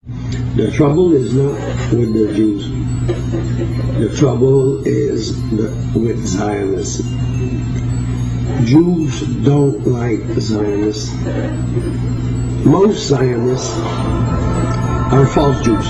The trouble is not with the Jews. The trouble is with Zionists. Jews don't like Zionists. Most Zionists are false Jews.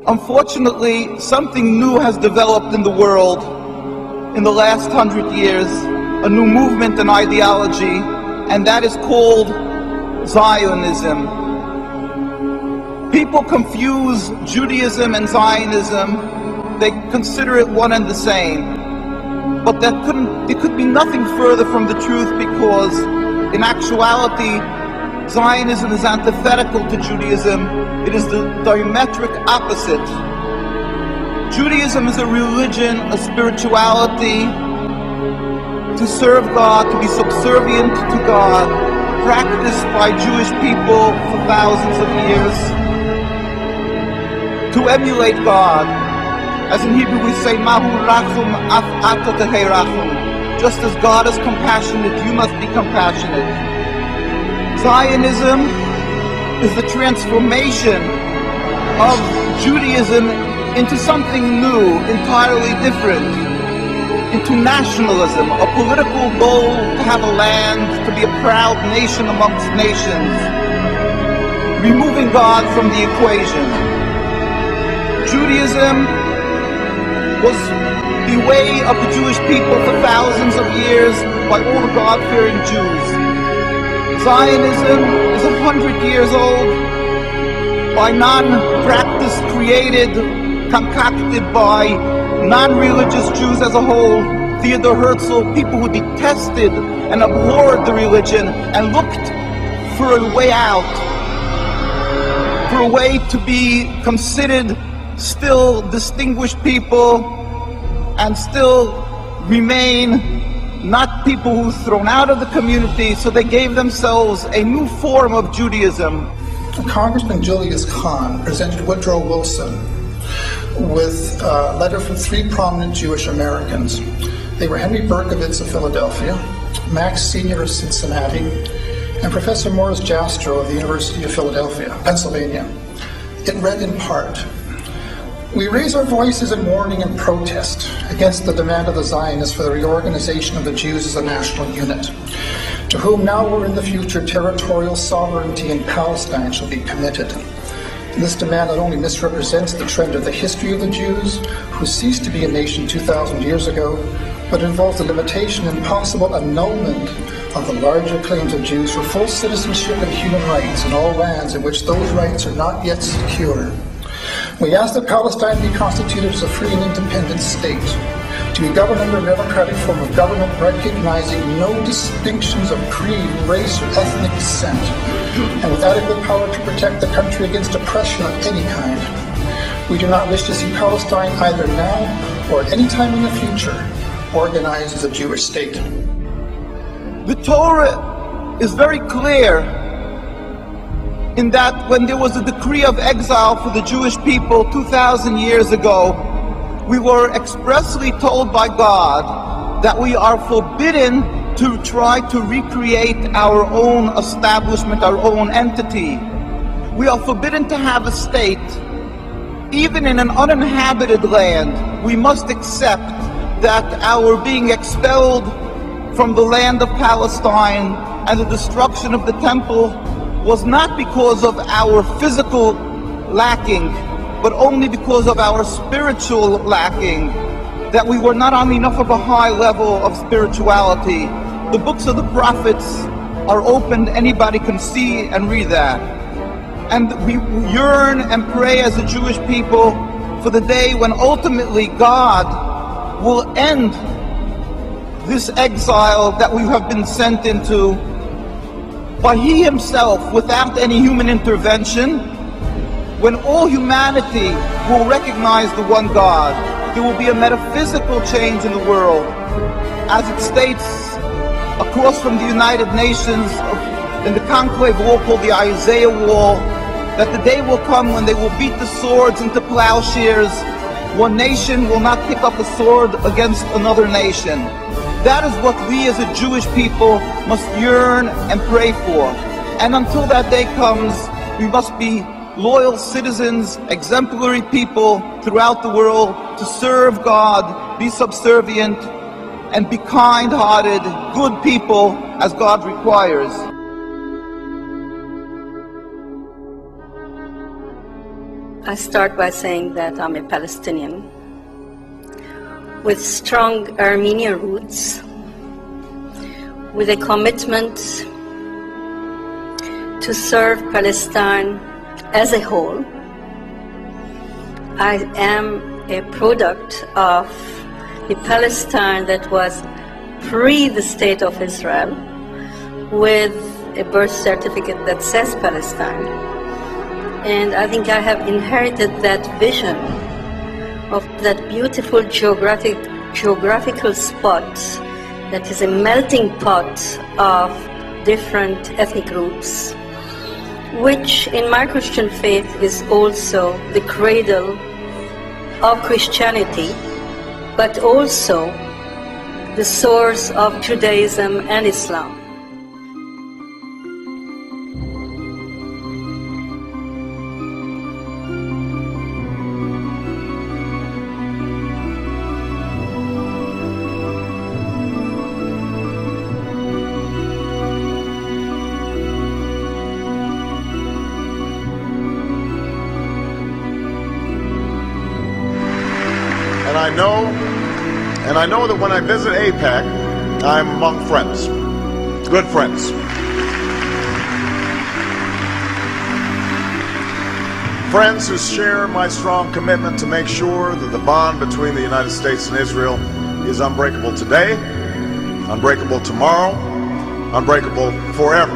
Unfortunately, something new has developed in the world in the last 100 years, a new movement and ideology, and that is called Zionism. People confuse Judaism and Zionism. They consider it one and the same. But it could be nothing further from the truth, because in actuality, Zionism is antithetical to Judaism. It is the diametric opposite. Judaism is a religion, a spirituality, to serve God, to be subservient to God, practiced by Jewish people for thousands of years, to emulate God. As in Hebrew we say, Mahu rachum af ato tehei rachum. Just as God is compassionate, you must be compassionate. Zionism is the transformation of Judaism into something new, entirely different, into nationalism, a political goal to have a land, to be a proud nation amongst nations, removing God from the equation. Judaism was the way of the Jewish people for thousands of years by all the God-fearing Jews. Zionism is 100 years old by non-practice created, concocted by non-religious Jews as a whole. Theodor Herzl, people who detested and abhorred the religion and looked for a way out, for a way to be considered still distinguished people and still remain not people who were thrown out of the community, so they gave themselves a new form of Judaism. Congressman Julius Kahn presented Woodrow Wilson with a letter from three prominent Jewish Americans. They were Henry Berkowitz of Philadelphia, Max Senior of Cincinnati, and Professor Morris Jastrow of the University of Philadelphia, Pennsylvania. It read in part, "We raise our voices in warning and protest against the demand of the Zionists for the reorganization of the Jews as a national unit, to whom now or in the future territorial sovereignty in Palestine shall be committed. This demand not only misrepresents the trend of the history of the Jews, who ceased to be a nation 2,000 years ago, but involves the limitation and possible annulment of the larger claims of Jews for full citizenship and human rights in all lands in which those rights are not yet secure. We ask that Palestine be constituted as a free and independent state, to be governed under a democratic form of government recognizing no distinctions of creed, race, or ethnic descent, and with adequate power to protect the country against oppression of any kind. We do not wish to see Palestine either now or at any time in the future organized as a Jewish state." The Torah is very clear in that when there was a decree of exile for the Jewish people 2,000 years ago, we were expressly told by God that we are forbidden to try to recreate our own establishment, our own entity. We are forbidden to have a state. Even in an uninhabited land, we must accept that our being expelled from the land of Palestine and the destruction of the temple was not because of our physical lacking, but only because of our spiritual lacking, that we were not on enough of a high level of spirituality. The books of the prophets are open, anybody can see and read that. And we yearn and pray as a Jewish people for the day when ultimately God will end this exile that we have been sent into by He Himself, without any human intervention, when all humanity will recognize the one God. There will be a metaphysical change in the world, as it states across from the United Nations in the conclave wall called the Isaiah Wall, that the day will come when they will beat the swords into plowshares. One nation will not pick up a sword against another nation. That is what we as a Jewish people must yearn and pray for. And until that day comes, we must be loyal citizens, exemplary people throughout the world to serve God, be subservient, and be kind-hearted, good people as God requires. I start by saying that I'm a Palestinian with strong Armenian roots, with a commitment to serve Palestine as a whole. I am a product of a Palestine that was pre the State of Israel, with a birth certificate that says Palestine. And I think I have inherited that vision of that beautiful geographical spot that is a melting pot of different ethnic groups, which in my Christian faith is also the cradle of Christianity, but also the source of Judaism and Islam. And I know that when I visit AIPAC, I'm among friends, good friends. Friends who share my strong commitment to make sure that the bond between the United States and Israel is unbreakable today, unbreakable tomorrow, unbreakable forever.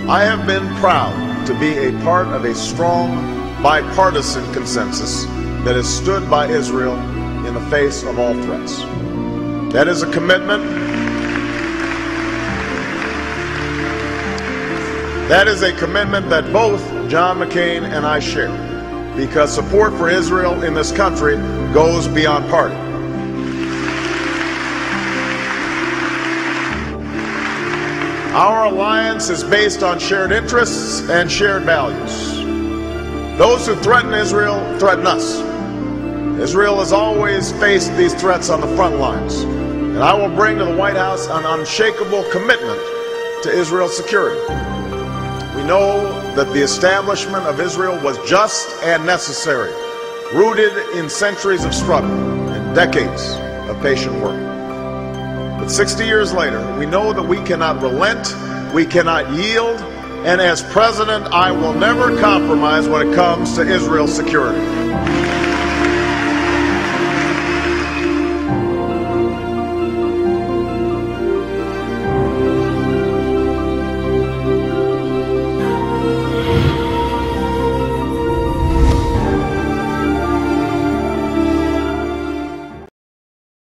I have been proud to be a part of a strong bipartisan consensus that has stood by Israel in the face of all threats. That is a commitment. That is a commitment that both John McCain and I share, because support for Israel in this country goes beyond party. Our alliance is based on shared interests and shared values. Those who threaten Israel threaten us. Israel has always faced these threats on the front lines, and I will bring to the White House an unshakable commitment to Israel's security. We know that the establishment of Israel was just and necessary, rooted in centuries of struggle and decades of patient work. But 60 years later, we know that we cannot relent, we cannot yield, and as president, I will never compromise when it comes to Israel's security.